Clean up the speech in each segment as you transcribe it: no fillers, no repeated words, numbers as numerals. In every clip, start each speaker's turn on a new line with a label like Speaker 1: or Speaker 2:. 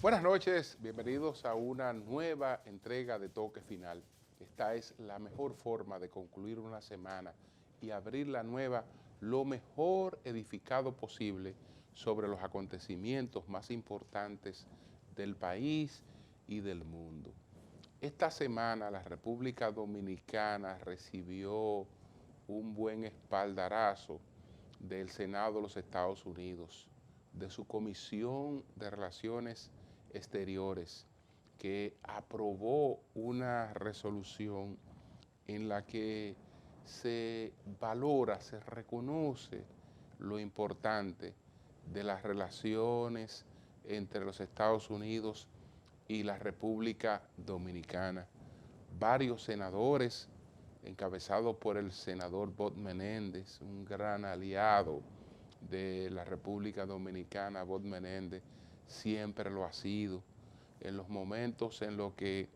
Speaker 1: Buenas noches, bienvenidos a una nueva entrega de Toque Final. Esta es la mejor forma de concluir una semana y abrir la nueva lo mejor edificado posible sobre los acontecimientos más importantes del país y del mundo. Esta semana la República Dominicana recibió un buen espaldarazo del Senado de los Estados Unidos, de su Comisión de Relaciones Exteriores, que aprobó una resolución en la que se valora, se reconoce lo importante de las relaciones entre los Estados Unidos y la República Dominicana. Varios senadores, encabezados por el senador Bob Menéndez, un gran aliado de la República Dominicana. Bob Menéndez siempre lo ha sido. En los momentos en los que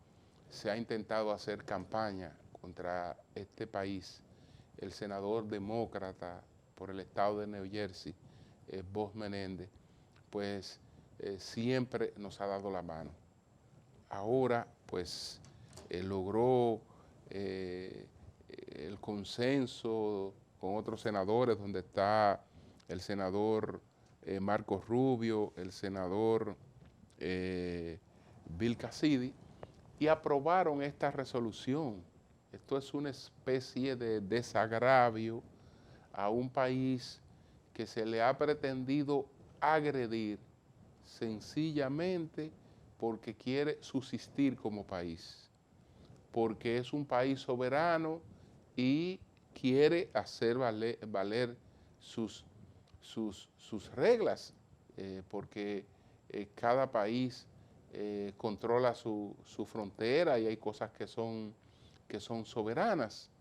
Speaker 1: se ha intentado hacer campaña contra este país, el senador demócrata por el estado de New Jersey, Bob Menéndez, pues siempre nos ha dado la mano. Ahora, pues, logró el consenso con otros senadores, donde está el senador Marco Rubio, el senador Bill Cassidy, y aprobaron esta resolución. Esto es una especie de desagravio a un país que se le ha pretendido agredir sencillamente porque quiere subsistir como país, porque es un país soberano y quiere hacer valer sus reglas, porque cada país controla su frontera y hay cosas que son soberanas.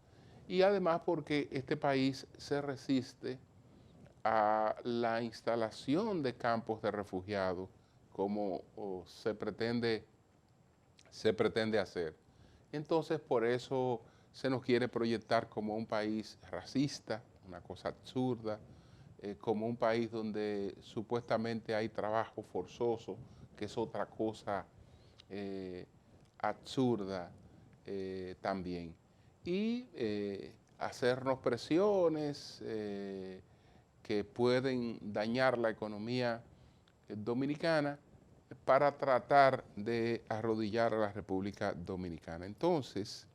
Speaker 1: Y además porque este país se resiste a la instalación de campos de refugiados como se pretende hacer. Entonces, por eso se nos quiere proyectar como un país racista, una cosa absurda, como un país donde supuestamente hay trabajo forzoso, que es otra cosa absurda también. Y hacernos presiones que pueden dañar la economía dominicana para tratar de arrodillar a la República Dominicana. Entonces,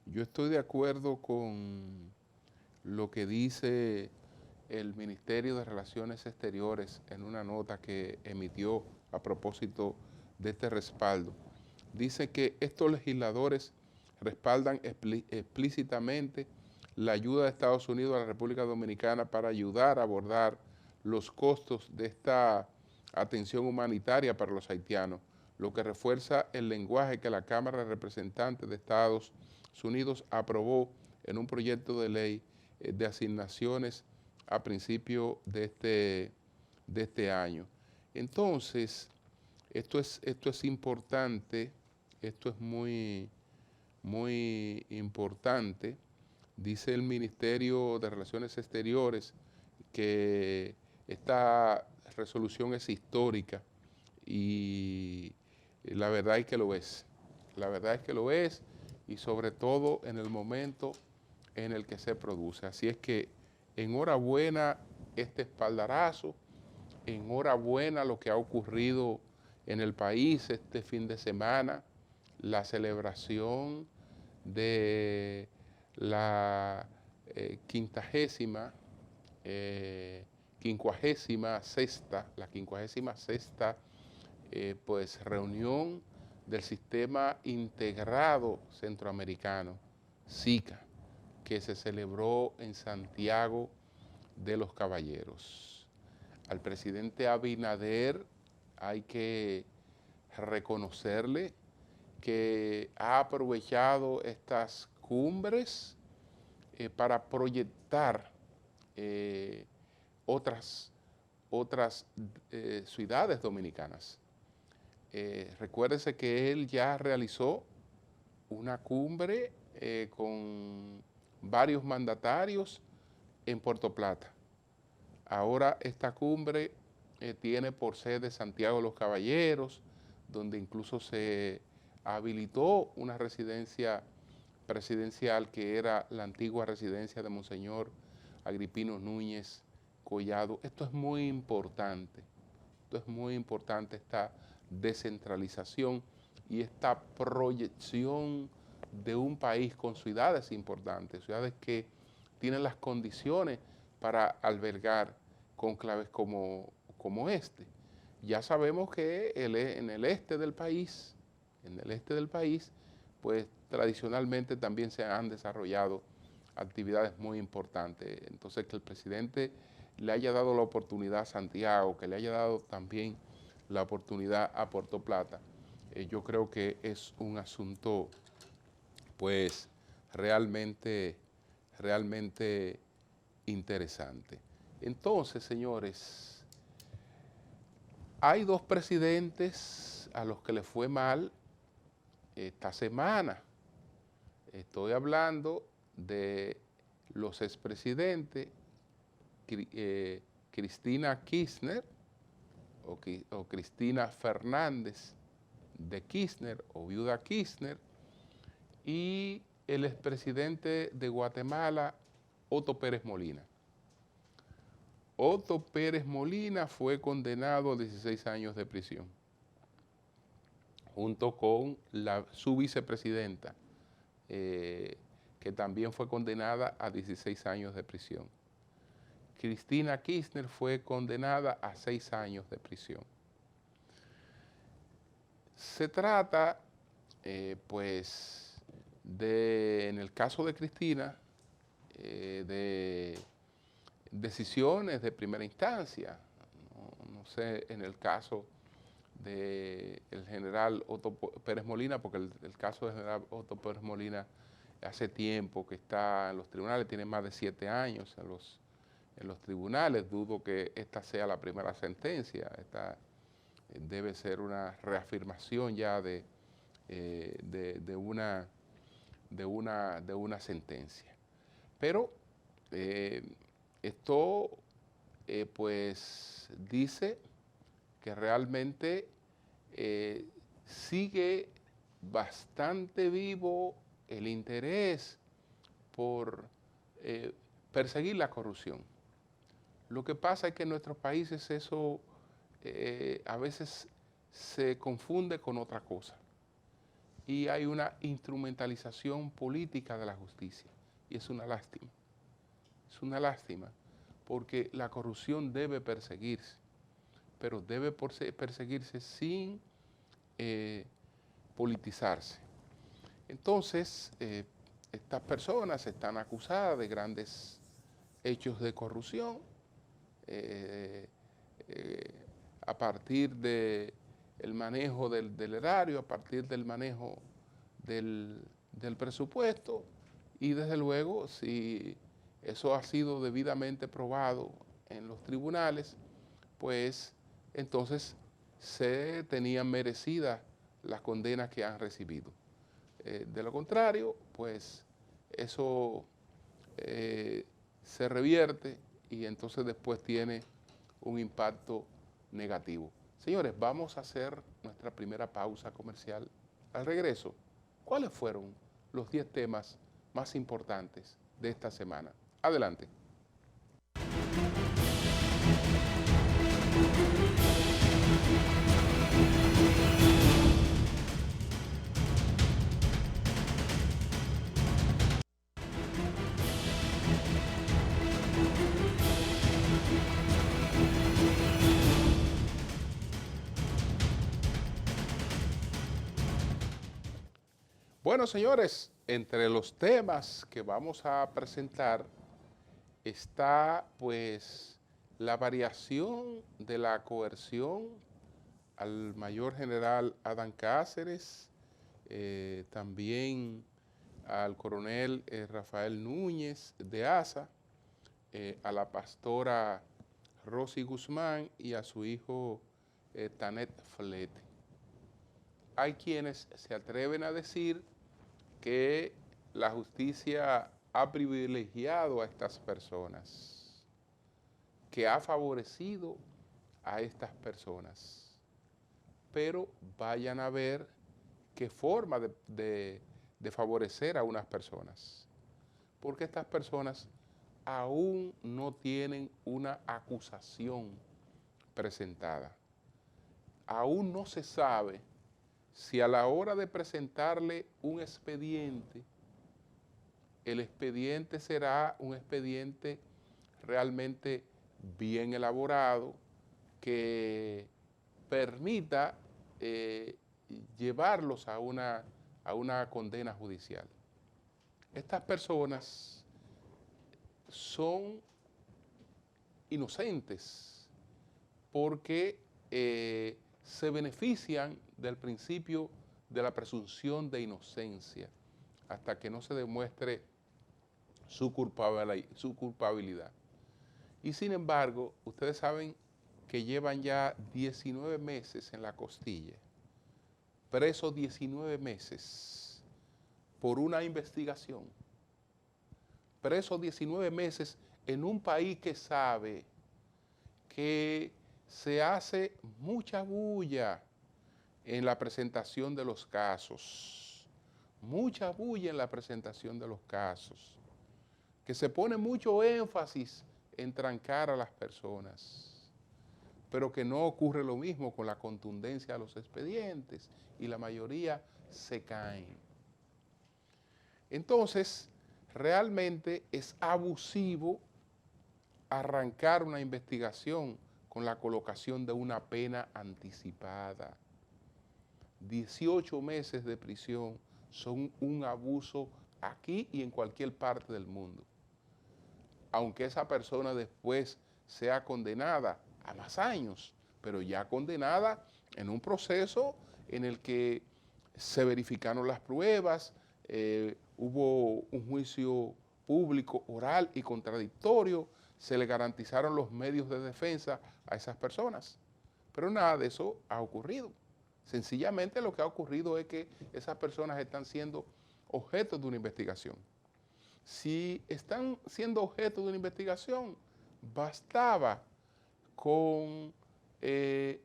Speaker 1: yo estoy de acuerdo con lo que dice el Ministerio de Relaciones Exteriores en una nota que emitió a propósito de este respaldo. Dice que estos legisladores respaldan explícitamente la ayuda de Estados Unidos a la República Dominicana para ayudar a abordar los costos de esta atención humanitaria para los haitianos, lo que refuerza el lenguaje que la Cámara de Representantes de Estados Unidos aprobó en un proyecto de ley de asignaciones a principio de este año. Entonces, esto es importante, esto es muy importante. Dice el Ministerio de Relaciones Exteriores que esta resolución es histórica y la verdad es que lo es. La verdad es que lo es, y sobre todo en el momento en el que se produce. Así es que enhorabuena este espaldarazo, enhorabuena lo que ha ocurrido en el país este fin de semana, la celebración de la quincuagésima sexta pues reunión del Sistema Integrado Centroamericano, SICA, que se celebró en Santiago de los Caballeros. Al presidente Abinader hay que reconocerle que ha aprovechado estas cumbres para proyectar otras ciudades dominicanas. Recuérdese que él ya realizó una cumbre con varios mandatarios en Puerto Plata. Ahora esta cumbre tiene por sede Santiago de los Caballeros, donde incluso se habilitó una residencia presidencial que era la antigua residencia de Monseñor Agripino Núñez Collado. Esto es muy importante, esta descentralización y esta proyección de un país con ciudades importantes, ciudades que tienen las condiciones para albergar cónclaves como este. Ya sabemos que en el este del país, pues tradicionalmente también se han desarrollado actividades muy importantes. Entonces, que el presidente le haya dado la oportunidad a Santiago, que le haya dado también la oportunidad a Puerto Plata, yo creo que es un asunto, pues, realmente interesante. Entonces, señores, hay dos presidentes a los que les fue mal esta semana. Estoy hablando de los expresidentes Cristina Kirchner o Cristina Fernández de Kirchner o viuda Kirchner y el expresidente de Guatemala, Otto Pérez Molina. Otto Pérez Molina fue condenado a 16 años de prisión, junto con su vicepresidenta, que también fue condenada a 16 años de prisión. Cristina Kirchner fue condenada a 6 años de prisión. Se trata, pues, en el caso de Cristina, de decisiones de primera instancia. No sé, en el caso del general Otto Pérez Molina, porque el caso del general Otto Pérez Molina hace tiempo que está en los tribunales, tiene más de 7 años en los tribunales. Dudo que esta sea la primera sentencia. Esta debe ser una reafirmación ya de una sentencia. Pero esto pues dice que realmente sigue bastante vivo el interés por perseguir la corrupción. Lo que pasa es que en nuestros países eso a veces se confunde con otra cosa y hay una instrumentalización política de la justicia y es una lástima. Es una lástima porque la corrupción debe perseguirse, pero debe perseguirse sin politizarse. Entonces, estas personas están acusadas de grandes hechos de corrupción a partir del manejo del erario, a partir del manejo del presupuesto y desde luego si eso ha sido debidamente probado en los tribunales, pues entonces se tenían merecidas las condenas que han recibido. De lo contrario, pues eso se revierte y entonces después tiene un impacto negativo. Señores, vamos a hacer nuestra primera pausa comercial. Al regreso, ¿cuáles fueron los 10 temas más importantes de esta semana? Adelante. Bueno, señores, entre los temas que vamos a presentar está, pues, la variación de la coerción al mayor general Adán Cáceres, también al coronel Rafael Núñez de Asa, a la pastora Rosy Guzmán y a su hijo Tanet Flete. Hay quienes se atreven a decir que la justicia ha privilegiado a estas personas, que ha favorecido a estas personas. pero vayan a ver qué forma de favorecer a unas personas. Porque estas personas aún no tienen una acusación presentada. Aún no se sabe si a la hora de presentarle un expediente, el expediente será un expediente realmente bien elaborado que permita llevarlos a una condena judicial. Estas personas son inocentes porque se benefician del principio de la presunción de inocencia hasta que no se demuestre su culpabilidad. Y sin embargo, ustedes saben que llevan ya 19 meses en la costilla, presos 19 meses por una investigación, presos 19 meses en un país que sabe que se hace mucha bulla en la presentación de los casos, mucha bulla en la presentación de los casos, que se pone mucho énfasis en trancar a las personas, pero que no ocurre lo mismo con la contundencia de los expedientes y la mayoría se caen. Entonces, realmente es abusivo arrancar una investigación con la colocación de una pena anticipada. 18 meses de prisión son un abuso aquí y en cualquier parte del mundo. Aunque esa persona después sea condenada a más años, pero ya condenada en un proceso en el que se verificaron las pruebas, hubo un juicio público, oral y contradictorio, se le garantizaron los medios de defensa a esas personas. Pero nada de eso ha ocurrido. Sencillamente lo que ha ocurrido es que esas personas están siendo objeto de una investigación. Si están siendo objeto de una investigación, bastaba con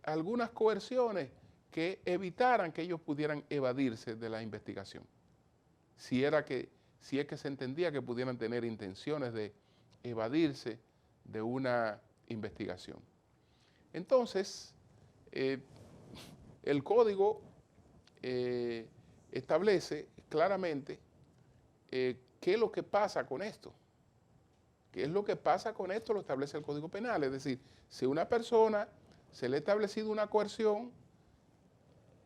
Speaker 1: algunas coerciones que evitaran que ellos pudieran evadirse de la investigación. Si es que se entendía que pudieran tener intenciones de evadirse de una investigación. Entonces, el código establece claramente qué es lo que pasa con esto. ¿Qué es lo que pasa con esto? Lo establece el Código Penal. Es decir, si a una persona se le ha establecido una coerción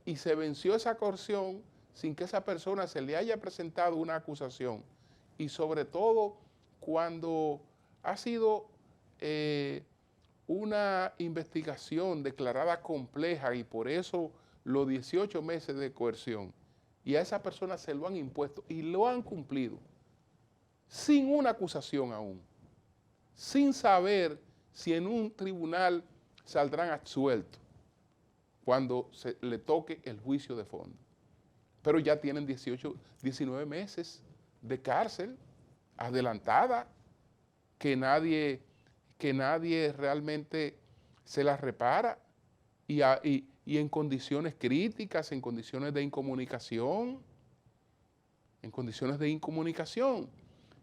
Speaker 1: y se venció esa coerción sin que esa persona se le haya presentado una acusación, y sobre todo cuando ha sido una investigación declarada compleja y por eso los 18 meses de coerción, y a esa persona se lo han impuesto y lo han cumplido sin una acusación aún, sin saber si en un tribunal saldrán absueltos cuando se le toque el juicio de fondo. Pero ya tienen 19 meses de cárcel adelantada, que nadie realmente se las repara, y en condiciones críticas, en condiciones de incomunicación,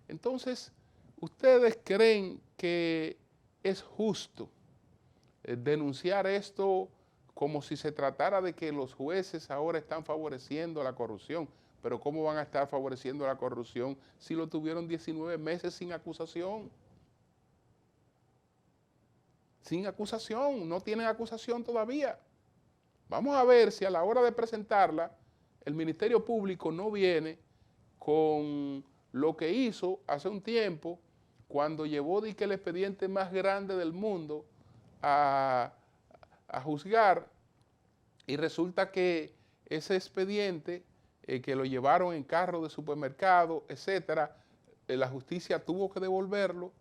Speaker 1: Entonces, ¿ustedes creen que es justo denunciar esto como si se tratara de que los jueces ahora están favoreciendo la corrupción? Pero ¿cómo van a estar favoreciendo la corrupción si lo tuvieron 19 meses sin acusación? Sin acusación, no tienen acusación todavía. Vamos a ver si a la hora de presentarla, el Ministerio Público no viene con lo que hizo hace un tiempo cuando llevó el expediente más grande del mundo a juzgar, y resulta que ese expediente que lo llevaron en carro de supermercado, etcétera, la justicia tuvo que devolverlo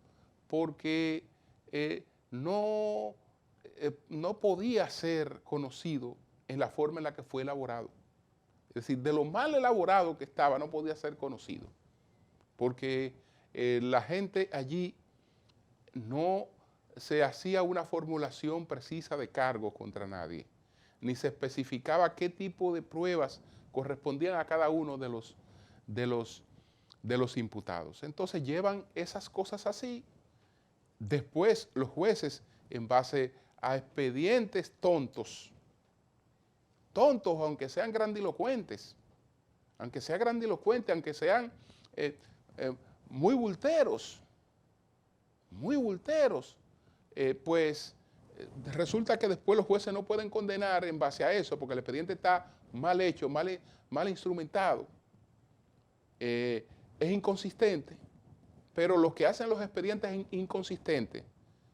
Speaker 1: porque no podía ser conocido en la forma en la que fue elaborado. Es decir, de lo mal elaborado que estaba, no podía ser conocido, porque la gente allí no se hacía una formulación precisa de cargos contra nadie. ni se especificaba qué tipo de pruebas correspondían a cada uno de los imputados. Entonces llevan esas cosas así. Después los jueces, en base a expedientes tontos, aunque sean grandilocuentes, aunque sean muy bulteros, pues resulta que después los jueces no pueden condenar en base a eso, porque el expediente está mal hecho, mal instrumentado, es inconsistente. Pero los que hacen los expedientes inconsistentes,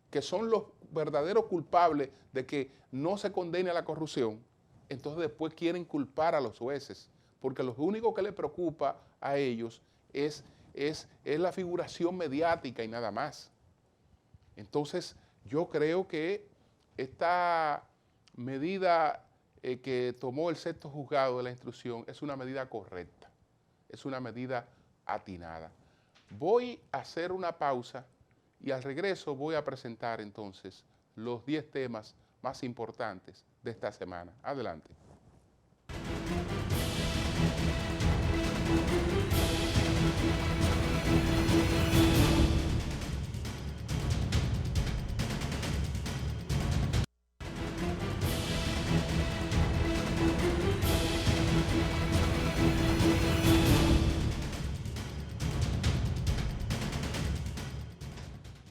Speaker 1: que son los verdaderos culpables de que no se condene a la corrupción, entonces después quieren culpar a los jueces, porque lo único que les preocupa a ellos es la figuración mediática y nada más. Entonces, yo creo que esta medida que tomó el sexto juzgado de la instrucción es una medida correcta, es una medida atinada. Voy a hacer una pausa y al regreso voy a presentar entonces los 10 temas más importantes de esta semana. Adelante.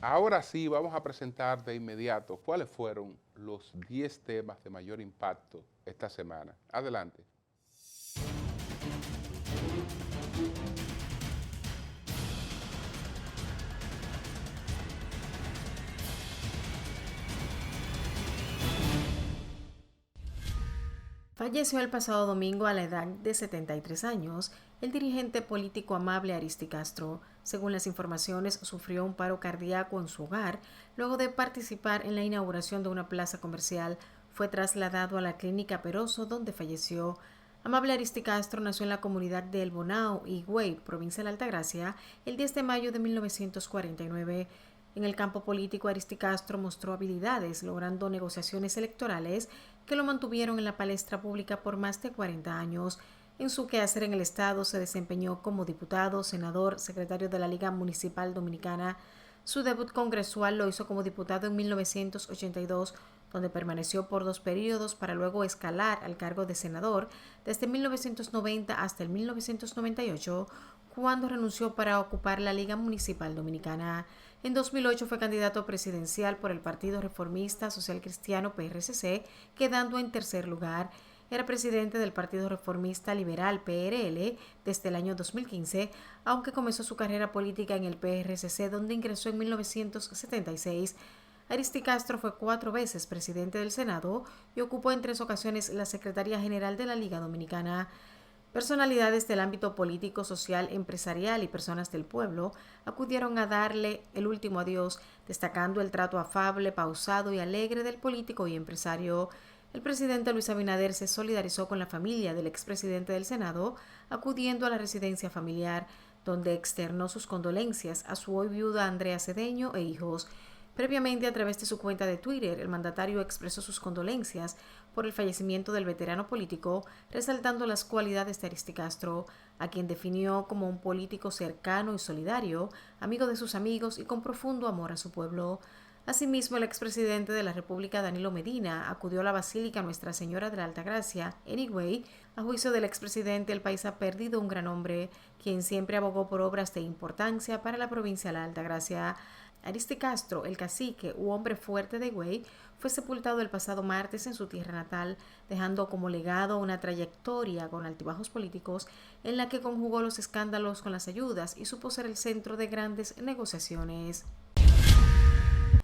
Speaker 1: Ahora sí, vamos a presentar de inmediato cuáles fueron los 10 temas de mayor impacto esta semana. Adelante.
Speaker 2: Falleció el pasado domingo a la edad de 73 años el dirigente político Amable Aristi Castro. Según las informaciones, sufrió un paro cardíaco en su hogar luego de participar en la inauguración de una plaza comercial. Fue trasladado a la clínica Peroso, donde falleció. Amable Aristi Castro nació en la comunidad de El Bonao, Higüey, provincia de la Altagracia, el 10 de mayo de 1949. En el campo político, Aristi Castro mostró habilidades, logrando negociaciones electorales que lo mantuvieron en la palestra pública por más de 40 años. En su quehacer en el Estado se desempeñó como diputado, senador, secretario de la Liga Municipal Dominicana. Su debut congresual lo hizo como diputado en 1982, donde permaneció por 2 períodos para luego escalar al cargo de senador desde 1990 hasta el 1998, cuando renunció para ocupar la Liga Municipal Dominicana. En 2008 fue candidato presidencial por el Partido Reformista Social Cristiano PRCC, quedando en tercer lugar. Era presidente del Partido Reformista Liberal PRL desde el año 2015, aunque comenzó su carrera política en el PRCC, donde ingresó en 1976. Aristi Castro fue 4 veces presidente del Senado y ocupó en 3 ocasiones la Secretaría General de la Liga Dominicana. Personalidades del ámbito político, social, empresarial y personas del pueblo acudieron a darle el último adiós, destacando el trato afable, pausado y alegre del político y empresario. El presidente Luis Abinader se solidarizó con la familia del expresidente del Senado, acudiendo a la residencia familiar, donde externó sus condolencias a su hoy viuda Andrea Cedeño e hijos. Previamente, a través de su cuenta de Twitter, el mandatario expresó sus condolencias por el fallecimiento del veterano político, resaltando las cualidades de Aristi Castro, a quien definió como un político cercano y solidario, amigo de sus amigos y con profundo amor a su pueblo. Asimismo, el expresidente de la República, Danilo Medina, acudió a la Basílica Nuestra Señora de la Altagracia, en Higüey. A juicio del expresidente, el país ha perdido un gran hombre, quien siempre abogó por obras de importancia para la provincia de la Altagracia. Aristi Castro, el cacique u hombre fuerte de Higüey, fue sepultado el pasado martes en su tierra natal, dejando como legado una trayectoria con altibajos políticos en la que conjugó los escándalos con las ayudas y supo ser el centro de grandes negociaciones.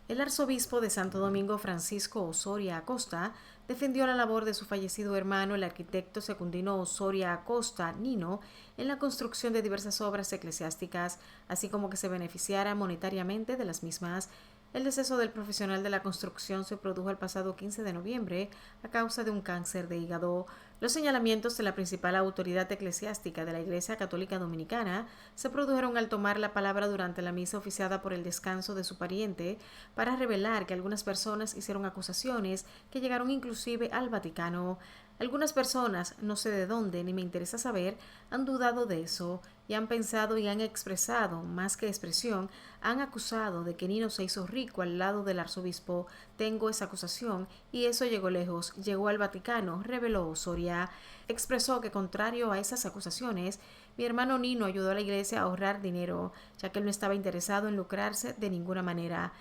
Speaker 2: El arzobispo de Santo Domingo, Francisco Osoria Acosta, defendió la labor de su fallecido hermano, el arquitecto Secundino Osoria Acosta, Nino, en la construcción de diversas obras eclesiásticas, así como que se beneficiara monetariamente de las mismas. El deceso del profesional de la construcción se produjo el pasado 15 de noviembre a causa de un cáncer de hígado. Los señalamientos de la principal autoridad eclesiástica de la Iglesia Católica Dominicana se produjeron al tomar la palabra durante la misa oficiada por el descanso de su pariente para revelar que algunas personas hicieron acusaciones que llegaron inclusive al Vaticano. Algunas personas, no sé de dónde ni me interesa saber, han dudado de eso y han pensado y han expresado, más que expresión, han acusado de que Nino se hizo rico al lado del arzobispo. Tengo esa acusación y eso llegó lejos, llegó al Vaticano, reveló Osoria. Expresó que contrario a esas acusaciones, mi hermano Nino ayudó a la iglesia a ahorrar dinero, ya que él no estaba interesado en lucrarse de ninguna manera.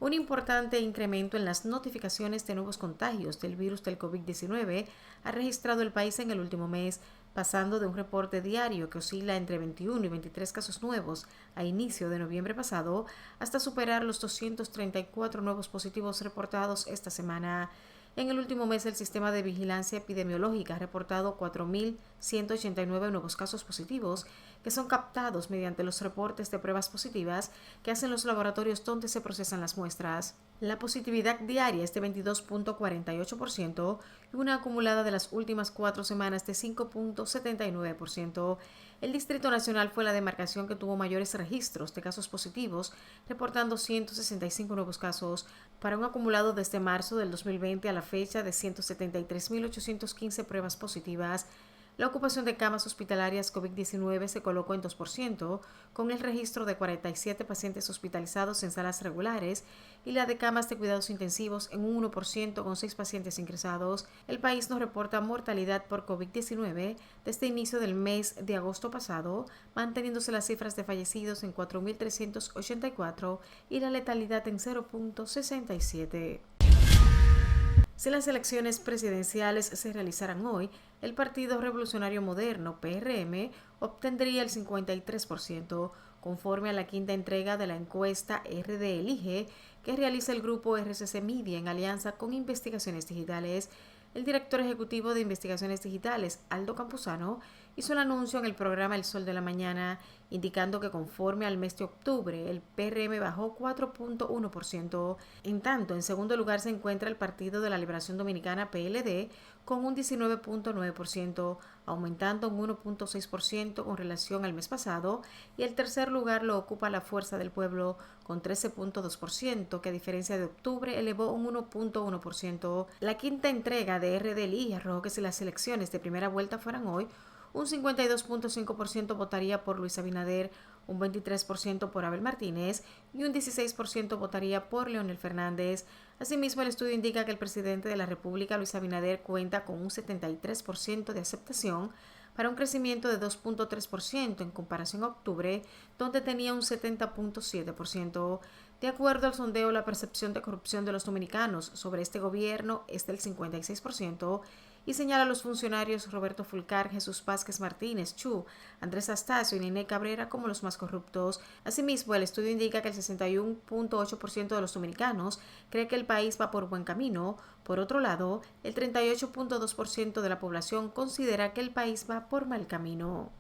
Speaker 2: Un importante incremento en las notificaciones de nuevos contagios del virus del COVID-19 ha registrado el país en el último mes, pasando de un reporte diario que oscila entre 21 y 23 casos nuevos a inicio de noviembre pasado hasta superar los 234 nuevos positivos reportados esta semana. En el último mes, el sistema de vigilancia epidemiológica ha reportado 4.189 nuevos casos positivos que son captados mediante los reportes de pruebas positivas que hacen los laboratorios donde se procesan las muestras. La positividad diaria es de 22.48% y una acumulada de las últimas 4 semanas de 5.79%. El Distrito Nacional fue la demarcación que tuvo mayores registros de casos positivos, reportando 165 nuevos casos, para un acumulado desde marzo del 2020 a la fecha de 173.815 pruebas positivas. La ocupación de camas hospitalarias COVID-19 se colocó en 2%, con el registro de 47 pacientes hospitalizados en salas regulares y la de camas de cuidados intensivos en un 1%, con 6 pacientes ingresados. El país no reporta mortalidad por COVID-19 desde inicio del mes de agosto pasado, manteniéndose las cifras de fallecidos en 4.384 y la letalidad en 0.67. Si las elecciones presidenciales se realizaran hoy, el Partido Revolucionario Moderno, PRM, obtendría el 53%, conforme a la quinta entrega de la encuesta RD Elige, que realiza el grupo RCC Media en alianza con Investigaciones Digitales. El director ejecutivo de Investigaciones Digitales, Aldo Campuzano, hizo el anuncio en el programa El Sol de la Mañana, indicando que conforme al mes de octubre, el PRM bajó 4.1%. En tanto, en segundo lugar se encuentra el Partido de la Liberación Dominicana, PLD, con un 19.9%, aumentando un 1.6% con relación al mes pasado, y el tercer lugar lo ocupa la Fuerza del Pueblo, con 13.2%, que a diferencia de octubre elevó un 1.1%. La quinta entrega de RDLI arrojó que si las elecciones de primera vuelta fueran hoy, un 52.5% votaría por Luis Abinader, un 23% por Abel Martínez y un 16% votaría por Leonel Fernández. Asimismo, el estudio indica que el presidente de la República, Luis Abinader, cuenta con un 73% de aceptación, para un crecimiento de 2.3% en comparación a octubre, donde tenía un 70.7%. De acuerdo al sondeo, la percepción de corrupción de los dominicanos sobre este gobierno es del 56%, y señala a los funcionarios Roberto Fulcar, Jesús Vázquez Martínez, Chu, Andrés Astacio y Nene Cabrera como los más corruptos. Asimismo, el estudio indica que el 61.8% de los dominicanos cree que el país va por buen camino. Por otro lado, el 38.2% de la población considera que el país va por mal camino.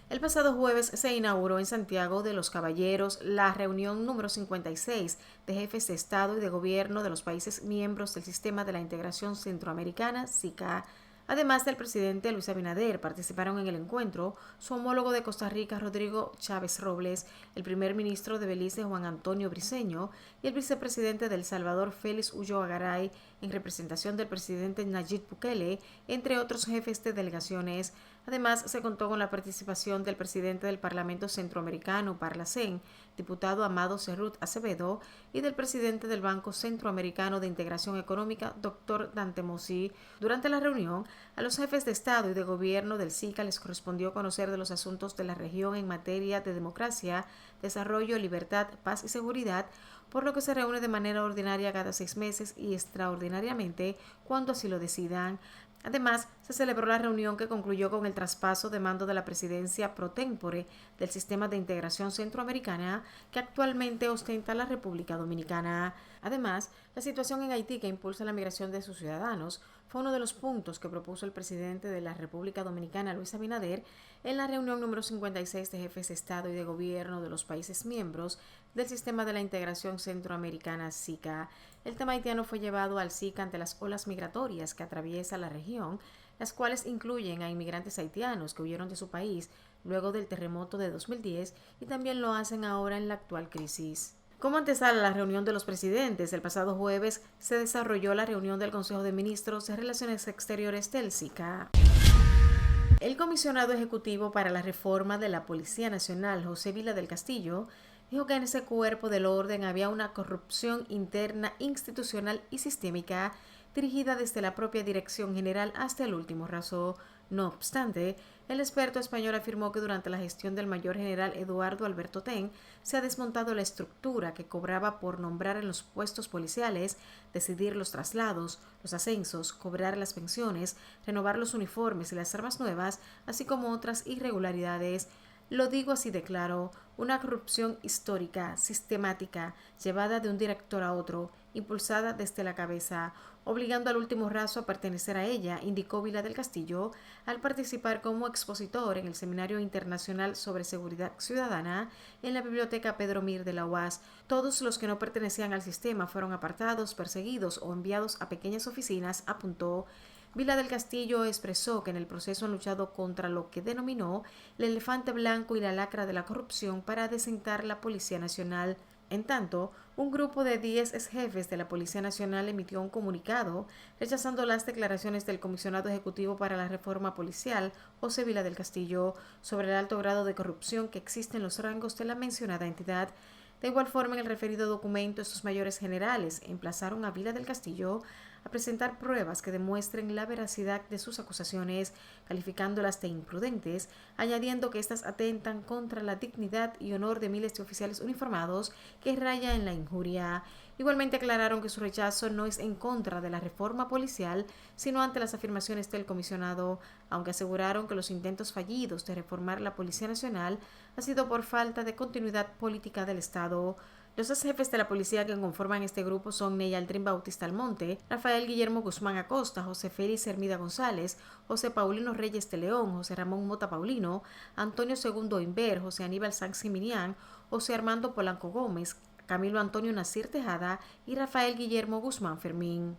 Speaker 2: El pasado jueves se inauguró en Santiago de los Caballeros la reunión número 56 de jefes de Estado y de Gobierno de los países miembros del Sistema de la Integración Centroamericana, SICA. Además del presidente Luis Abinader, participaron en el encuentro su homólogo de Costa Rica, Rodrigo Chávez Robles, el primer ministro de Belice, Juan Antonio Briceño, y el vicepresidente de El Salvador, Félix Ulloa Garay, en representación del presidente Nayib Bukele, entre otros jefes de delegaciones. Además, se contó con la participación del presidente del Parlamento Centroamericano, Parlacén, diputado Amado Cerrut Acevedo, y del presidente del Banco Centroamericano de Integración Económica, Dr. Dante Mossi. Durante la reunión, a los jefes de Estado y de Gobierno del SICA les correspondió conocer de los asuntos de la región en materia de democracia, desarrollo, libertad, paz y seguridad, por lo que se reúne de manera ordinaria cada 6 meses y extraordinariamente cuando así lo decidan. Además, se celebró la reunión que concluyó con el traspaso de mando de la presidencia pro tempore del Sistema de Integración Centroamericana que actualmente ostenta la República Dominicana. Además, la situación en Haití, que impulsa la migración de sus ciudadanos, fue uno de los puntos que propuso el presidente de la República Dominicana, Luis Abinader, en la reunión número 56 de jefes de Estado y de Gobierno de los países miembros del Sistema de la Integración Centroamericana SICA. El tema haitiano fue llevado al SICA ante las olas migratorias que atraviesa la región, las cuales incluyen a inmigrantes haitianos que huyeron de su país luego del terremoto de 2010 y también lo hacen ahora en la actual crisis. Como antesala a la reunión de los presidentes, el pasado jueves se desarrolló la reunión del Consejo de Ministros de Relaciones Exteriores del SICA. El comisionado ejecutivo para la reforma de la Policía Nacional, José Vila del Castillo, dijo que en ese cuerpo del orden había una corrupción interna, institucional y sistémica dirigida desde la propia Dirección General hasta el último raso. No obstante, el experto español afirmó que durante la gestión del mayor general Eduardo Alberto Ten se ha desmontado la estructura que cobraba por nombrar en los puestos policiales, decidir los traslados, los ascensos, cobrar las pensiones, renovar los uniformes y las armas nuevas, así como otras irregularidades. Lo digo así de claro, una corrupción histórica, sistemática, llevada de un director a otro, impulsada desde la cabeza, obligando al último raso a pertenecer a ella, indicó Vila del Castillo al participar como expositor en el Seminario Internacional sobre Seguridad Ciudadana en la Biblioteca Pedro Mir de la UAS. Todos los que no pertenecían al sistema fueron apartados, perseguidos o enviados a pequeñas oficinas, apuntó. Vila del Castillo expresó que en el proceso han luchado contra lo que denominó el elefante blanco y la lacra de la corrupción para desentar la Policía Nacional. En tanto, un grupo de 10 exjefes de la Policía Nacional emitió un comunicado rechazando las declaraciones del comisionado ejecutivo para la reforma policial, José Vila del Castillo, sobre el alto grado de corrupción que existe en los rangos de la mencionada entidad. De igual forma, en el referido documento, estos mayores generales emplazaron a Vila del Castillo a presentar pruebas que demuestren la veracidad de sus acusaciones, calificándolas de imprudentes, añadiendo que éstas atentan contra la dignidad y honor de miles de oficiales uniformados que raya en la injuria. Igualmente aclararon que su rechazo no es en contra de la reforma policial, sino ante las afirmaciones del comisionado, aunque aseguraron que los intentos fallidos de reformar la Policía Nacional ha sido por falta de continuidad política del Estado. Los ex jefes de la policía que conforman este grupo son Neyaldrin Bautista Almonte, Rafael Guillermo Guzmán Acosta, José Félix Hermida González, José Paulino Reyes de León, José Ramón Mota Paulino, Antonio Segundo Inver, José Aníbal Sanz Minián, José Armando Polanco Gómez, Camilo Antonio Nacir Tejada y Rafael Guillermo Guzmán Fermín.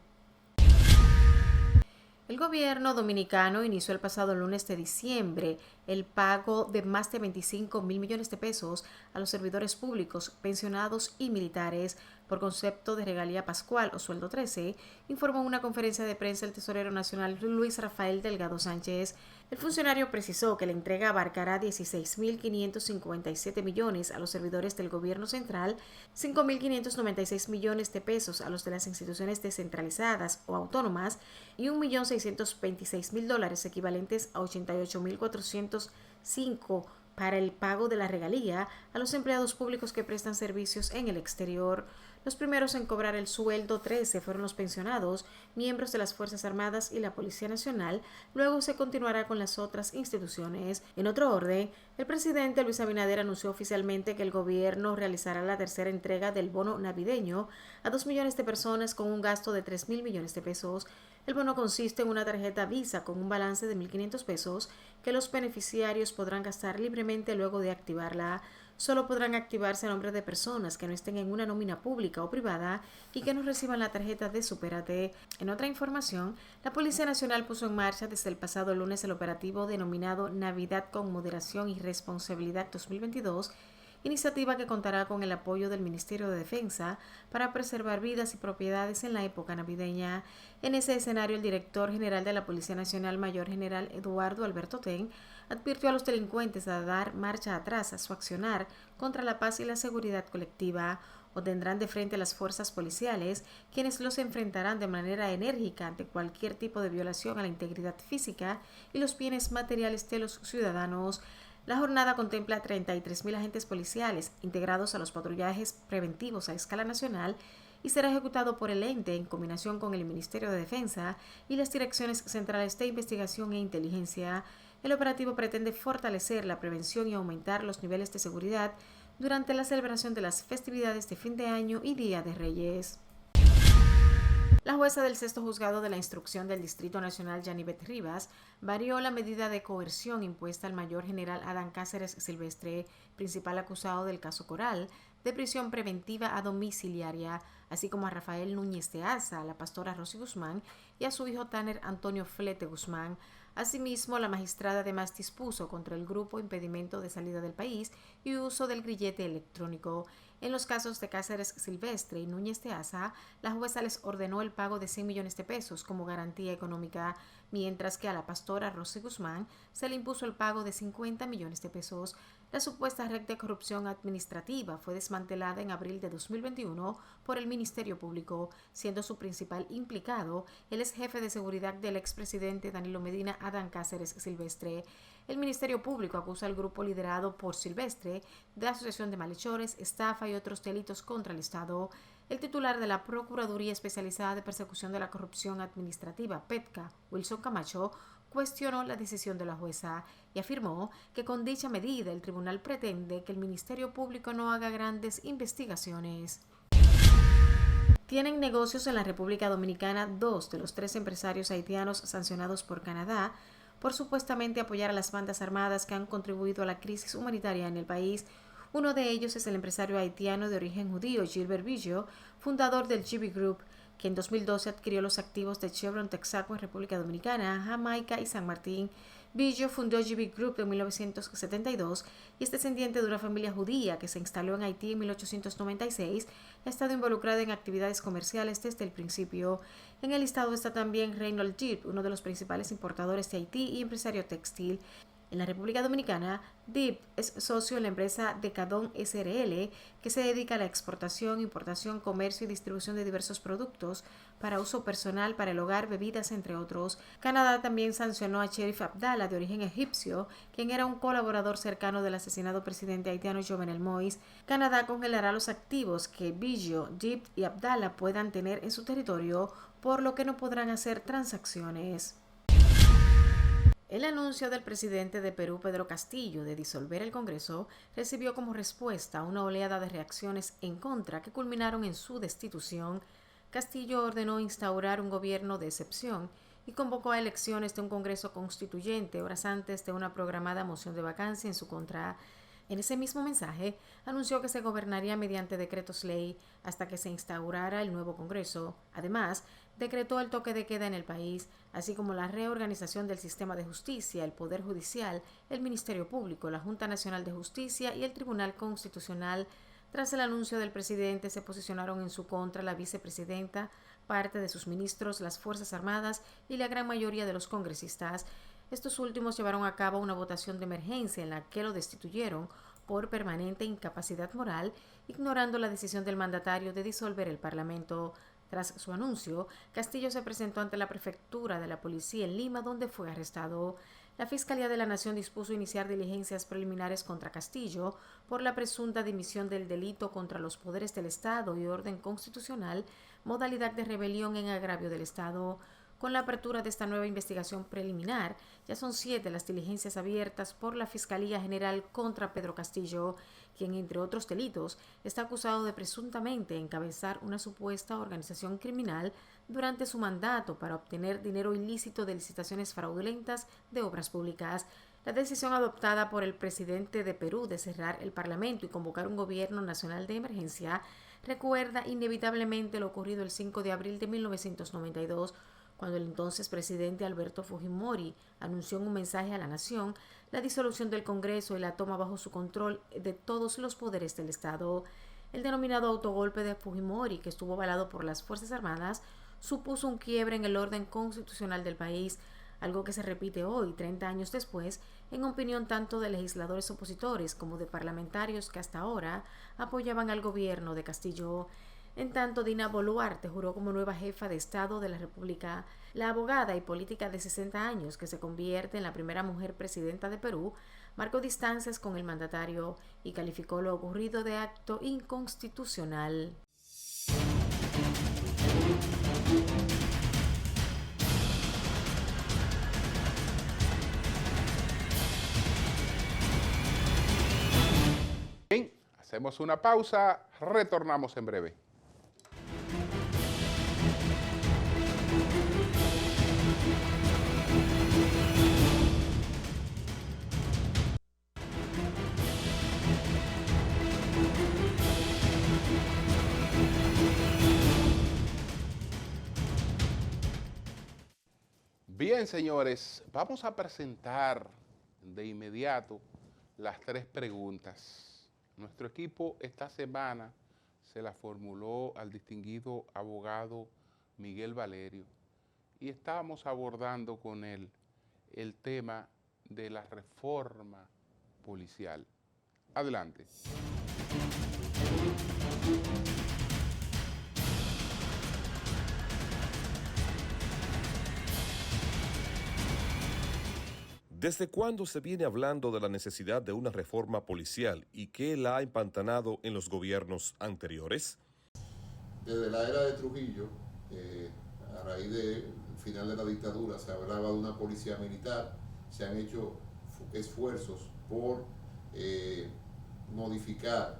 Speaker 2: El gobierno dominicano inició el pasado lunes de diciembre el pago de más de 25.000 millones de pesos a los servidores públicos, pensionados y militares por concepto de regalía pascual o sueldo 13, informó en una conferencia de prensa el tesorero nacional Luis Rafael Delgado Sánchez. El funcionario precisó que la entrega abarcará 16.557 millones a los servidores del gobierno central, 5.596 millones de pesos a los de las instituciones descentralizadas o autónomas y $1.626.000 equivalentes a 88.405 para el pago de la regalía a los empleados públicos que prestan servicios en el exterior. Los primeros en cobrar el sueldo 13 fueron los pensionados, miembros de las Fuerzas Armadas y la Policía Nacional. Luego se continuará con las otras instituciones. En otro orden, el presidente Luis Abinader anunció oficialmente que el gobierno realizará la tercera entrega del bono navideño a 2 millones de personas con un gasto de 3.000 millones de pesos. El bono consiste en una tarjeta Visa con un balance de 1.500 pesos que los beneficiarios podrán gastar libremente luego de activarla. Solo podrán activarse a nombre de personas que no estén en una nómina pública o privada y que no reciban la tarjeta de Supérate. En otra información, la Policía Nacional puso en marcha desde el pasado lunes el operativo denominado Navidad con Moderación y Responsabilidad 2022, iniciativa que contará con el apoyo del Ministerio de Defensa para preservar vidas y propiedades en la época navideña. En ese escenario, el director general de la Policía Nacional, Mayor General Eduardo Alberto Ten, advirtió a los delincuentes a dar marcha atrás a su accionar contra la paz y la seguridad colectiva, o tendrán de frente a las fuerzas policiales, quienes los enfrentarán de manera enérgica ante cualquier tipo de violación a la integridad física y los bienes materiales de los ciudadanos. La jornada contempla 33.000 agentes policiales integrados a los patrullajes preventivos a escala nacional y será ejecutado por el ente en combinación con el Ministerio de Defensa y las Direcciones Centrales de Investigación e Inteligencia. El operativo pretende fortalecer la prevención y aumentar los niveles de seguridad durante la celebración de las festividades de fin de año y Día de Reyes. La jueza del sexto juzgado de la instrucción del Distrito Nacional, Yanivet Rivas, varió la medida de coerción impuesta al mayor general Adán Cáceres Silvestre, principal acusado del caso Coral, de prisión preventiva a domiciliaria, así como a Rafael Núñez de Asa, a la pastora Rosy Guzmán y a su hijo Tanner Antonio Flete Guzmán. Asimismo, la magistrada además dispuso contra el grupo impedimento de salida del país y uso del grillete electrónico. En los casos de Cáceres Silvestre y Núñez de Asa, la jueza les ordenó el pago de 100 millones de pesos como garantía económica, mientras que a la pastora Rosy Guzmán se le impuso el pago de 50 millones de pesos. La supuesta red de corrupción administrativa fue desmantelada en abril de 2021 por el Ministerio Público, siendo su principal implicado el ex jefe de seguridad del expresidente Danilo Medina, Adán Cáceres Silvestre. El Ministerio Público acusa al grupo liderado por Silvestre de asociación de malhechores, estafa y otros delitos contra el Estado. El titular de la Procuraduría Especializada de Persecución de la Corrupción Administrativa, PETCA, Wilson Camacho, cuestionó la decisión de la jueza y afirmó que con dicha medida el tribunal pretende que el Ministerio Público no haga grandes investigaciones. Tienen negocios en la República Dominicana 2 de los 3 empresarios haitianos sancionados por Canadá por supuestamente apoyar a las bandas armadas que han contribuido a la crisis humanitaria en el país. Uno de ellos es el empresario haitiano de origen judío Gilbert Billo, fundador del GB Group, que en 2012 adquirió los activos de Chevron Texaco en República Dominicana, Jamaica y San Martín. Billo fundó GB Group en 1972 y es descendiente de una familia judía que se instaló en Haití en 1896. Ha estado involucrada en actividades comerciales desde el principio. En el listado está también Reynold Deep, uno de los principales importadores de Haití y empresario textil. En la República Dominicana, Deep es socio en la empresa Decadón SRL, que se dedica a la exportación, importación, comercio y distribución de diversos productos para uso personal, para el hogar, bebidas, entre otros. Canadá también sancionó a Cherif Abdallah, de origen egipcio, quien era un colaborador cercano del asesinado presidente haitiano Jovenel Moïse. Canadá congelará los activos que Billo, Deep y Abdallah puedan tener en su territorio, por lo que no podrán hacer transacciones. El anuncio del presidente de Perú, Pedro Castillo, de disolver el Congreso recibió como respuesta una oleada de reacciones en contra que culminaron en su destitución. Castillo ordenó instaurar un gobierno de excepción y convocó a elecciones de un Congreso constituyente horas antes de una programada moción de vacancia en su contra. En ese mismo mensaje, anunció que se gobernaría mediante decretos ley hasta que se instaurara el nuevo Congreso. Además, decretó el toque de queda en el país, así como la reorganización del sistema de justicia, el Poder Judicial, el Ministerio Público, la Junta Nacional de Justicia y el Tribunal Constitucional. Tras el anuncio del presidente, se posicionaron en su contra la vicepresidenta, parte de sus ministros, las Fuerzas Armadas y la gran mayoría de los congresistas. Estos últimos llevaron a cabo una votación de emergencia en la que lo destituyeron por permanente incapacidad moral, ignorando la decisión del mandatario de disolver el Parlamento. Tras su anuncio, Castillo se presentó ante la prefectura de la policía en Lima, donde fue arrestado. La Fiscalía de la Nación dispuso iniciar diligencias preliminares contra Castillo por la presunta dimisión del delito contra los poderes del Estado y orden constitucional, modalidad de rebelión en agravio del Estado. Con la apertura de esta nueva investigación preliminar, ya son 7 las diligencias abiertas por la Fiscalía General contra Pedro Castillo, quien, entre otros delitos, está acusado de presuntamente encabezar una supuesta organización criminal durante su mandato para obtener dinero ilícito de licitaciones fraudulentas de obras públicas. La decisión adoptada por el presidente de Perú de cerrar el Parlamento y convocar un gobierno nacional de emergencia recuerda inevitablemente lo ocurrido el 5 de abril de 1992, cuando el entonces presidente Alberto Fujimori anunció en un mensaje a la nación la disolución del Congreso y la toma bajo su control de todos los poderes del Estado. El denominado autogolpe de Fujimori, que estuvo avalado por las Fuerzas Armadas, supuso un quiebre en el orden constitucional del país, algo que se repite hoy, 30 años después, en opinión tanto de legisladores opositores como de parlamentarios que hasta ahora apoyaban al gobierno de Castillo. En tanto, Dina Boluarte juró como nueva jefa de Estado de la República. La abogada y política de 60 años, que se convierte en la primera mujer presidenta de Perú, marcó distancias con el mandatario y calificó lo ocurrido de acto inconstitucional.
Speaker 1: Bien, hacemos una pausa, retornamos en breve. Bien, señores, vamos a presentar de inmediato las 3 preguntas. Nuestro equipo esta semana se la formuló al distinguido abogado Miguel Valerio y estábamos abordando con él el tema de la reforma policial. Adelante.
Speaker 3: ¿Desde cuándo se viene hablando de la necesidad de una reforma policial y qué la ha empantanado en los gobiernos anteriores?
Speaker 4: Desde la era de Trujillo, a raíz del final de la dictadura, se hablaba de una policía militar, se han hecho esfuerzos por modificar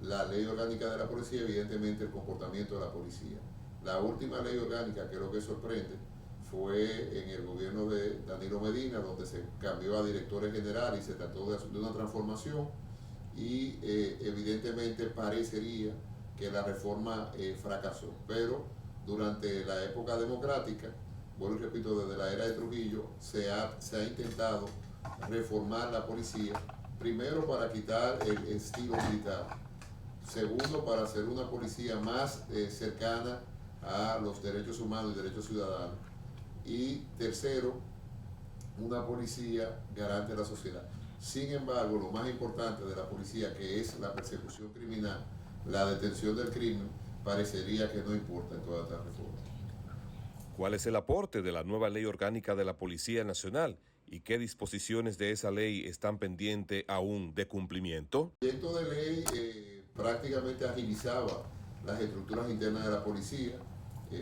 Speaker 4: la ley orgánica de la policía, evidentemente el comportamiento de la policía. La última ley orgánica, que es lo que sorprende, fue en el gobierno de Danilo Medina, donde se cambió a directores generales y se trató de una transformación y evidentemente parecería que la reforma fracasó. Pero durante la época democrática, vuelvo y repito, desde la era de Trujillo, se ha intentado reformar la policía, primero para quitar el estilo militar, segundo para hacer una policía más cercana a los derechos humanos y derechos ciudadanos, y tercero, una policía garante de la sociedad. Sin embargo, lo más importante de la policía, que es la persecución criminal, la detención del crimen, parecería que no importa en toda esta reforma.
Speaker 3: ¿Cuál es el aporte de la nueva ley orgánica de la Policía Nacional y qué disposiciones de esa ley están pendientes aún de cumplimiento?
Speaker 4: El proyecto de ley prácticamente agilizaba las estructuras internas de la policía.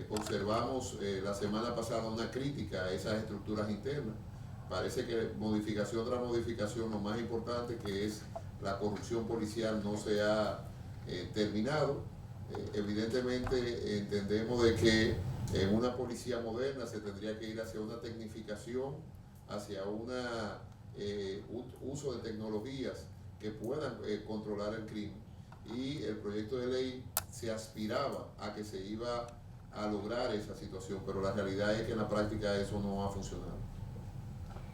Speaker 4: Observamos la semana pasada una crítica a esas estructuras internas. Parece que modificación tras modificación, lo más importante, que es la corrupción policial, no se ha terminado. Evidentemente entendemos de que en una policía moderna se tendría que ir hacia una tecnificación, hacia un uso de tecnologías que puedan controlar el crimen. Y el proyecto de ley se aspiraba a que se iba a lograr esa situación, pero la realidad es que en la práctica eso no ha funcionado.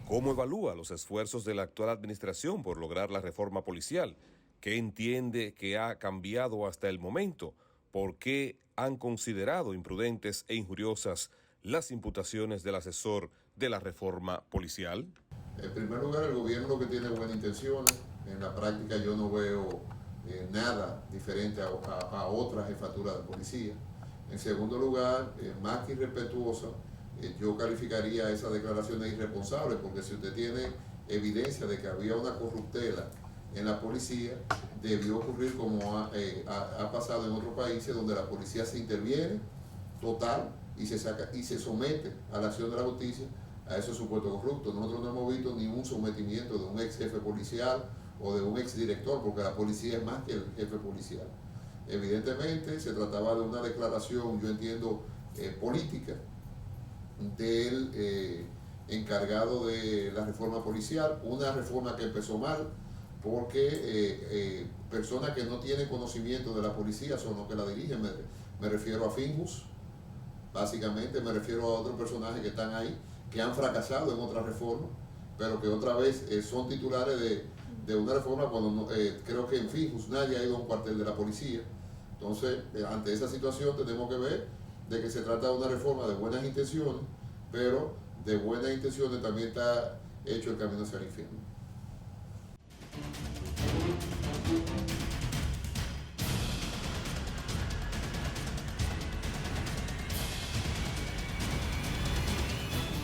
Speaker 3: ¿Cómo evalúa los esfuerzos de la actual administración por lograr la reforma policial? ¿Qué entiende que ha cambiado hasta el momento? ¿Por qué han considerado imprudentes e injuriosas las imputaciones del asesor de la reforma policial?
Speaker 4: En primer lugar, el gobierno lo que tiene buenas intenciones. En la práctica yo no veo nada diferente a otras jefaturas de policía. En segundo lugar, más que irrespetuosa, yo calificaría esa declaración de irresponsable, porque si usted tiene evidencia de que había una corruptela en la policía, debió ocurrir como ha pasado en otros países, donde la policía se interviene total y se somete a la acción de la justicia a esos supuestos corruptos. Nosotros no hemos visto ningún sometimiento de un ex jefe policial o de un ex director, porque la policía es más que el jefe policial. Evidentemente se trataba de una declaración, yo entiendo, política del encargado de la reforma policial, una reforma que empezó mal porque personas que no tienen conocimiento de la policía son los que la dirigen. Me refiero a Fingus, básicamente me refiero a otros personajes que están ahí, que han fracasado en otra reforma, pero que otra vez son titulares de una reforma cuando creo que en Fingus nadie ha ido a un cuartel de la policía. Entonces, ante esa situación tenemos que ver de que se trata de una reforma de buenas intenciones, pero de buenas intenciones también está hecho el camino hacia el infierno.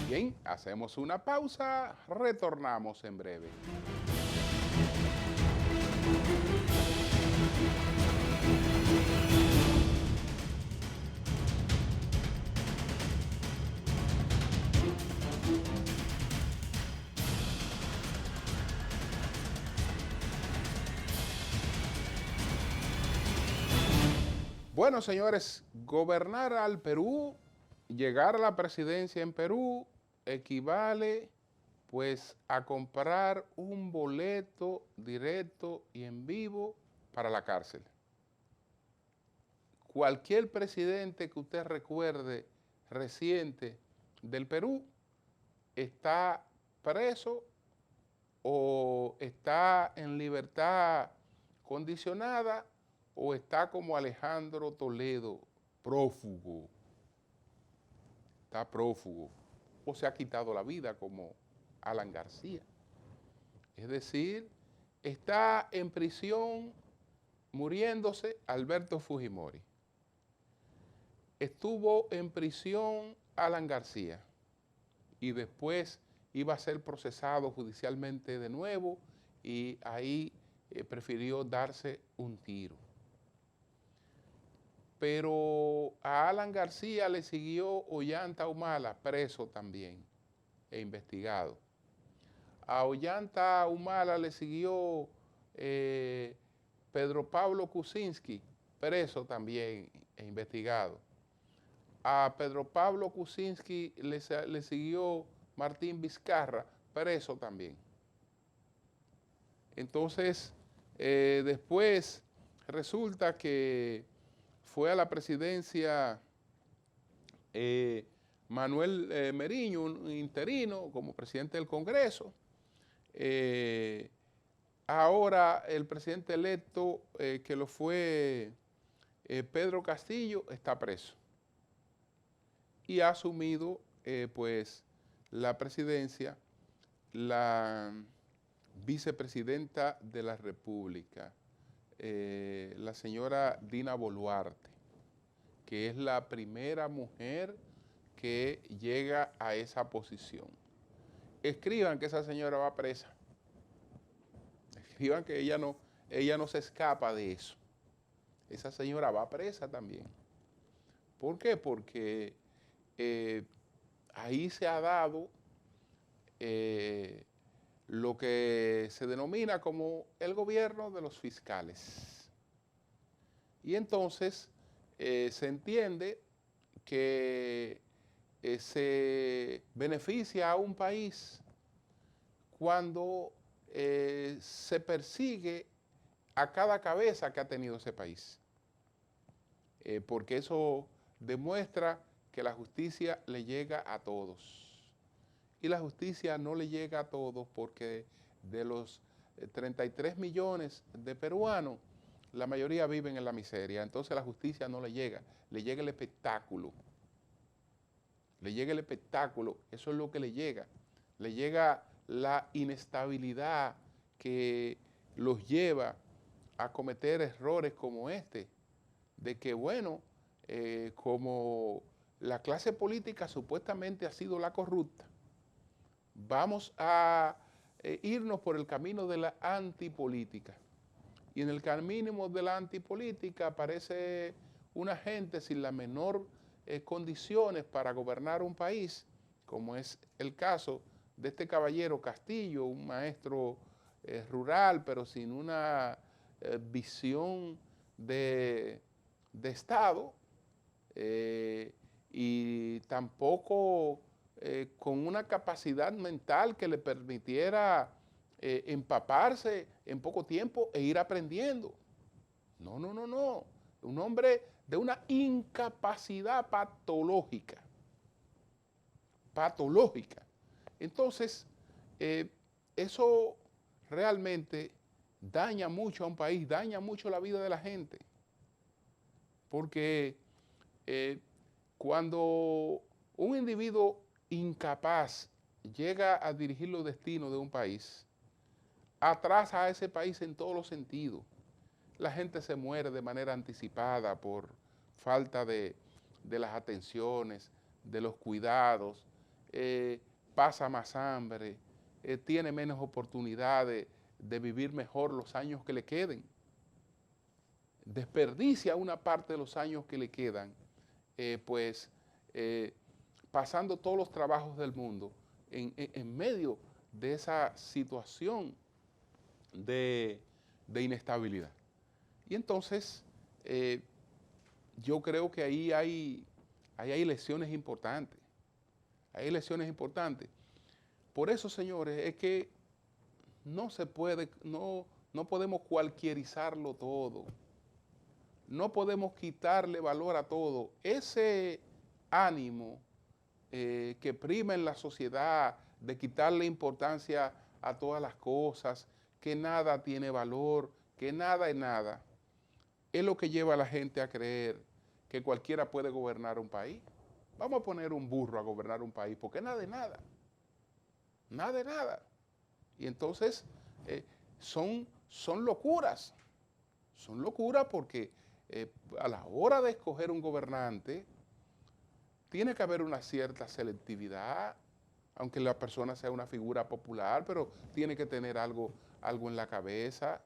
Speaker 1: Bien, hacemos una pausa, retornamos en breve. Bueno, señores, gobernar al Perú, llegar a la presidencia en Perú, equivale pues a comprar un boleto directo y en vivo para la cárcel. Cualquier presidente que usted recuerde reciente del Perú está preso o está en libertad condicionada o está como Alejandro Toledo, prófugo. Está prófugo o se ha quitado la vida como Alan García. Es decir, está en prisión muriéndose Alberto Fujimori. Estuvo en prisión Alan García y después iba a ser procesado judicialmente de nuevo y ahí prefirió darse un tiro. Pero a Alan García le siguió Ollanta Humala, preso también e investigado. A Ollanta Humala le siguió Pedro Pablo Kuczynski, preso también e investigado. A Pedro Pablo Kuczynski le siguió Martín Vizcarra, preso también. Entonces, después resulta que fue a la presidencia Manuel Meriño, un interino, como presidente del Congreso. Ahora el presidente electo, que lo fue Pedro Castillo, está preso. Y ha asumido, pues, la presidencia la vicepresidenta de la República, la señora Dina Boluarte, que es la primera mujer que llega a esa posición. Escriban que esa señora va presa. Escriban que ella no se escapa de eso. Esa señora va presa también. ¿Por qué? Porque ahí se ha dado lo que se denomina como el gobierno de los fiscales. Y entonces se entiende que se beneficia a un país cuando se persigue a cada cabeza que ha tenido ese país. Porque eso demuestra que la justicia le llega a todos. Y la justicia no le llega a todos porque de los 33 millones de peruanos, la mayoría viven en la miseria. Entonces la justicia no le llega el espectáculo. Le llega el espectáculo, eso es lo que le llega. Le llega la inestabilidad que los lleva a cometer errores como este, de que, bueno, como la clase política supuestamente ha sido la corrupta, vamos a irnos por el camino de la antipolítica. Y en el camino de la antipolítica aparece una gente sin la menor condiciones para gobernar un país, como es el caso de este caballero Castillo, un maestro rural, pero sin una visión de Estado, y tampoco con una capacidad mental que le permitiera empaparse en poco tiempo e ir aprendiendo. No. Un hombre de una incapacidad patológica. Entonces, eso realmente daña mucho a un país, daña mucho la vida de la gente. Porque cuando un individuo incapaz llega a dirigir los destinos de un país, atrasa a ese país en todos los sentidos. La gente se muere de manera anticipada por falta de las atenciones, de los cuidados, pasa más hambre, tiene menos oportunidades de vivir mejor los años que le queden. Desperdicia una parte de los años que le quedan, pasando todos los trabajos del mundo en medio de esa situación de inestabilidad. Y entonces, yo creo que ahí hay lecciones importantes. Hay lecciones importantes. Por eso, señores, es que no se puede, no podemos cualquierizarlo todo. No podemos quitarle valor a todo. Ese ánimo que prima en la sociedad de quitarle importancia a todas las cosas, que nada tiene valor, que nada es nada, es lo que lleva a la gente a creer que cualquiera puede gobernar un país. Vamos a poner un burro a gobernar un país, porque nada es nada. Nada es nada. Y entonces son locuras. Son locuras porque a la hora de escoger un gobernante, tiene que haber una cierta selectividad, aunque la persona sea una figura popular, pero tiene que tener algo en la cabeza.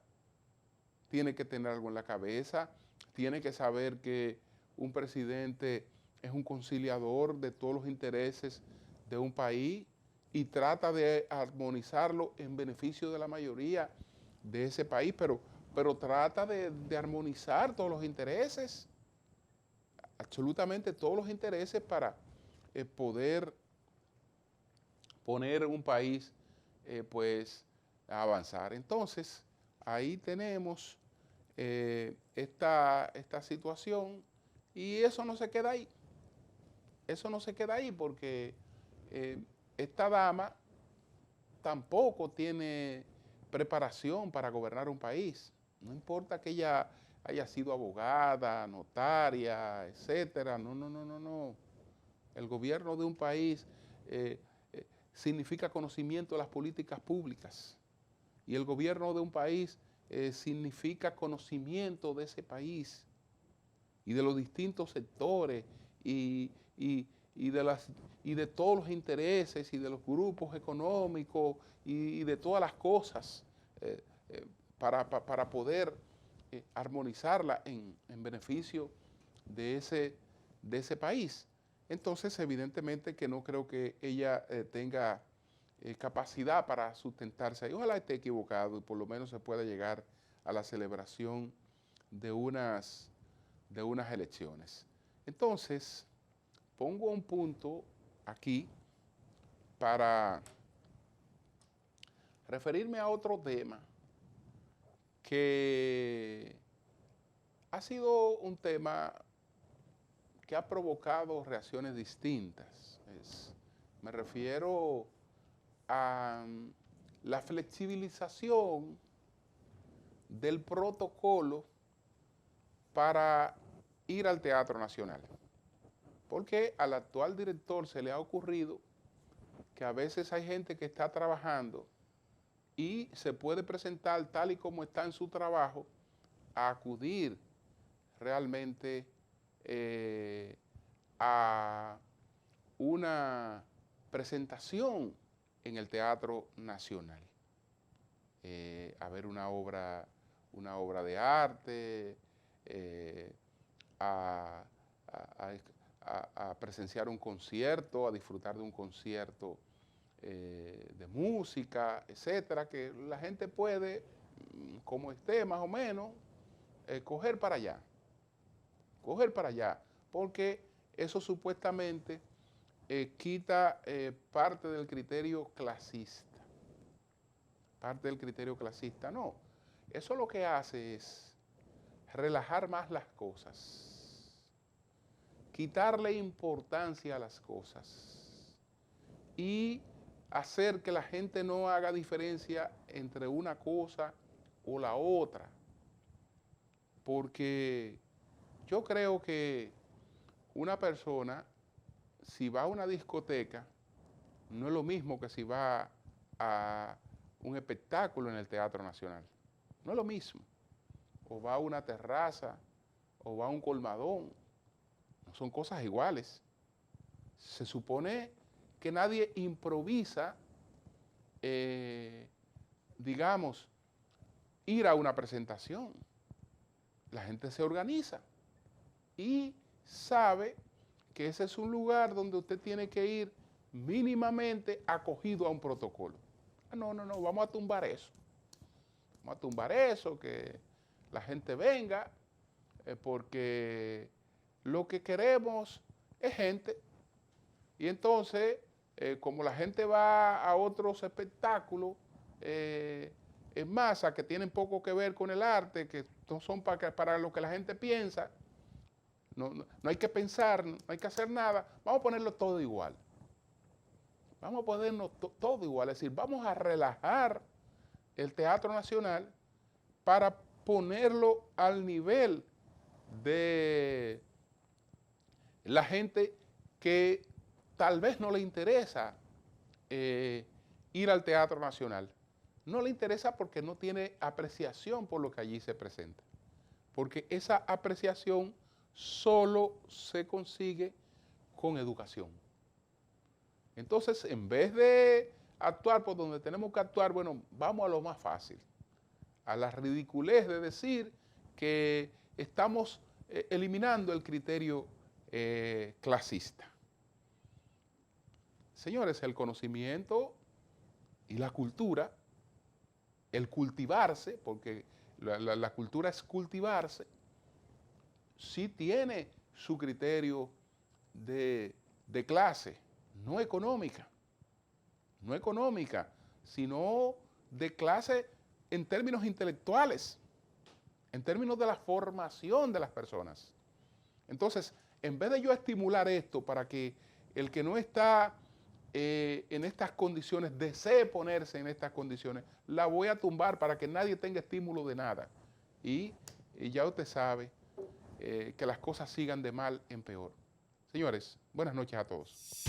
Speaker 1: Tiene que tener algo en la cabeza. Tiene que saber que un presidente es un conciliador de todos los intereses de un país y trata de armonizarlo en beneficio de la mayoría de ese país, pero trata de armonizar todos los intereses, absolutamente todos los intereses para poder poner un país pues a avanzar. Entonces, ahí tenemos esta situación y eso no se queda ahí. Eso no se queda ahí porque esta dama tampoco tiene preparación para gobernar un país. No importa que ella haya sido abogada, notaria, etcétera. No, no, no, no, no. El gobierno de un país significa conocimiento de las políticas públicas. Y el gobierno de un país significa conocimiento de ese país y de los distintos sectores y de todos los intereses y de los grupos económicos y de todas las cosas para poder armonizarla en beneficio de ese país. Entonces, evidentemente que no creo que ella tenga capacidad para sustentarse ahí. Ojalá esté equivocado y por lo menos se pueda llegar a la celebración de unas elecciones. Entonces, pongo un punto aquí para referirme a otro tema que ha sido un tema que ha provocado reacciones distintas. Me refiero a la flexibilización del protocolo para ir al Teatro Nacional. Porque al actual director se le ha ocurrido que a veces hay gente que está trabajando y se puede presentar tal y como está en su trabajo a acudir realmente a una presentación en el Teatro Nacional. A ver una obra de arte, a presenciar un concierto, a disfrutar de un concierto de música, etcétera, que la gente puede, como esté más o menos, coger para allá, porque eso supuestamente quita parte del criterio clasista. No, eso lo que hace es relajar más las cosas, quitarle importancia a las cosas y hacer que la gente no haga diferencia entre una cosa o la otra. Porque yo creo que una persona, si va a una discoteca, no es lo mismo que si va a un espectáculo en el Teatro Nacional. No es lo mismo. O va a una terraza, o va a un colmadón. No son cosas iguales. Se supone que nadie improvisa, digamos, ir a una presentación. La gente se organiza y sabe que ese es un lugar donde usted tiene que ir mínimamente acogido a un protocolo. No, vamos a tumbar eso. Vamos a tumbar eso, que la gente venga, porque lo que queremos es gente. Y entonces, como la gente va a otros espectáculos en masa que tienen poco que ver con el arte, que no son para lo que la gente piensa, no hay que pensar, no hay que hacer nada, vamos a ponerlo todo igual. Vamos a ponernos todo igual, es decir, vamos a relajar el Teatro Nacional para ponerlo al nivel de la gente que tal vez no le interesa ir al Teatro Nacional. No le interesa porque no tiene apreciación por lo que allí se presenta. Porque esa apreciación solo se consigue con educación. Entonces, en vez de actuar por donde tenemos que actuar, bueno, vamos a lo más fácil, a la ridiculez de decir que estamos eliminando el criterio clasista. Señores, el conocimiento y la cultura, el cultivarse, porque la cultura es cultivarse, sí tiene su criterio de clase, no económica, sino de clase en términos intelectuales, en términos de la formación de las personas. Entonces, en vez de yo estimular esto para que el que no está en estas condiciones desee ponerse en estas condiciones, la voy a tumbar para que nadie tenga estímulo de nada. Y ya usted sabe que las cosas sigan de mal en peor. Señores, buenas noches a todos.